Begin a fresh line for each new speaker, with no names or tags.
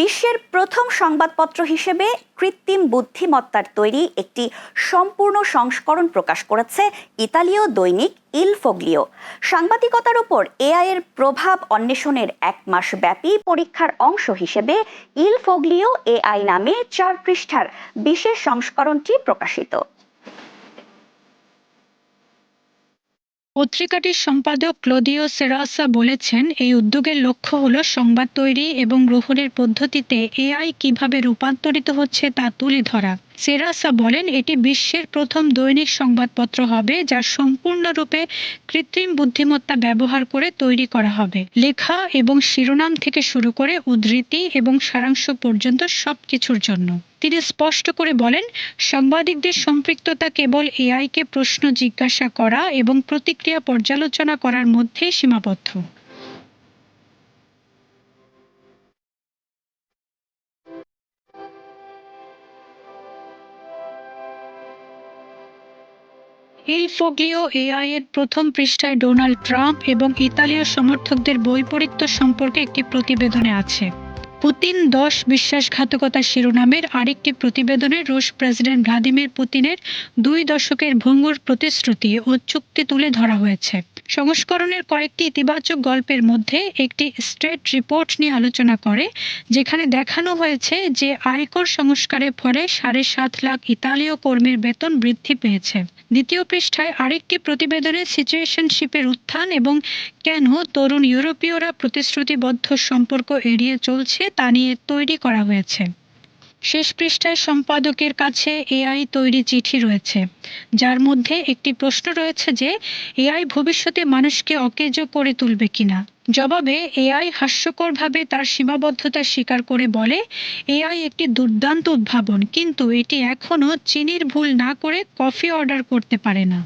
বিশ্বের প্রথম সংবাদপত্র হিসেবে কৃত্রিম বুদ্ধিমত্তার তৈরি একটি সম্পূর্ণ সংস্করণ প্রকাশ করেছে ইতালীয় দৈনিক ইল ফোগলিও। সাংবাদিকতার উপর এআই এর প্রভাব অন্বেষণের 1 মাস ব্যাপী পরীক্ষার অংশ হিসেবে ইল ফোগলিও এআই নামে 4 পৃষ্ঠার বিশেষ সংস্করণটি প্রকাশিত।
পত্রিকাটির সম্পাদক ক্লদিও সেরাসা বলেছেন, এই উদ্যোগের লক্ষ্য হল সংবাদ তৈরি এবং গ্রহণের পদ্ধতিতে এআই কিভাবে রূপান্তরিত হচ্ছে তা তুলে ধরা। সেরাসা বলেন, এটি বিশ্বের প্রথম দৈনিক সংবাদপত্র হবে যা সম্পূর্ণরূপে কৃত্রিম বুদ্ধিমত্তা ব্যবহার করে তৈরি করা হবে। লেখা এবং শিরোনাম থেকে শুরু করে উদ্ধৃতি এবং সারাংশ পর্যন্ত সবকিছুর জন্য। তিনি স্পষ্ট করে বলেন, সাংবাদিকদের সম্পৃক্ততা কেবল এআইকে প্রশ্ন জিজ্ঞাসা করা এবং প্রতিক্রিয়া পর্যালোচনা করার মধ্যেই সীমাবদ্ধ। ইল ফোগলিও এআই এর প্রথম পৃষ্ঠায় ডোনাল্ড ট্রাম্প এবং ইতালীয় সমর্থকদের বৈপরীত্য সম্পর্কে একটি প্রতিবেদনে আছে। পুতিন 10 বিশ্বাসঘাতকতা শিরোনামের আরেকটি প্রতিবেদনে রুশ প্রেসিডেন্ট ভ্লাদিমির পুতিনের 2 দশকের ভঙ্গুর প্রতিশ্রুতি ও চুক্তি তুলে ধরা হয়েছে। সংস্করণের কয়েকটি ইতিবাচক গল্পের মধ্যে একটি স্টেট রিপোর্ট নিয়ে আলোচনা করে, যেখানে দেখানো হয়েছে যে আয়কর সংস্কারের ফলে 7.5 লাখ ইতালীয় কর্মীর বেতন বৃদ্ধি পেয়েছে। দ্বিতীয় পৃষ্ঠায় আরেকটি প্রতিবেদনে সিচুয়েশনশিপের উত্থান এবং কেন তরুণ ইউরোপীয়রা প্রতিশ্রুতিবদ্ধ সম্পর্ক এড়িয়ে চলছে তা নিয়ে তৈরি করা হয়েছে। শেষ পৃষ্ঠায় সম্পাদকের কাছে এআই তৈরি চিঠি রয়েছে, যার মধ্যে একটি প্রশ্ন রয়েছে যে এআই ভবিষ্যতে মানুষকে অকেজো করে তুলবে কিনা। জবাবে এআই হাস্যকরভাবে তার সীমাবদ্ধতা স্বীকার করে বলে, এআই একটি দুর্দান্ত উদ্ভাবন, কিন্তু এটি এখনও চিনির ভুল না করে কফি অর্ডার করতে পারে না।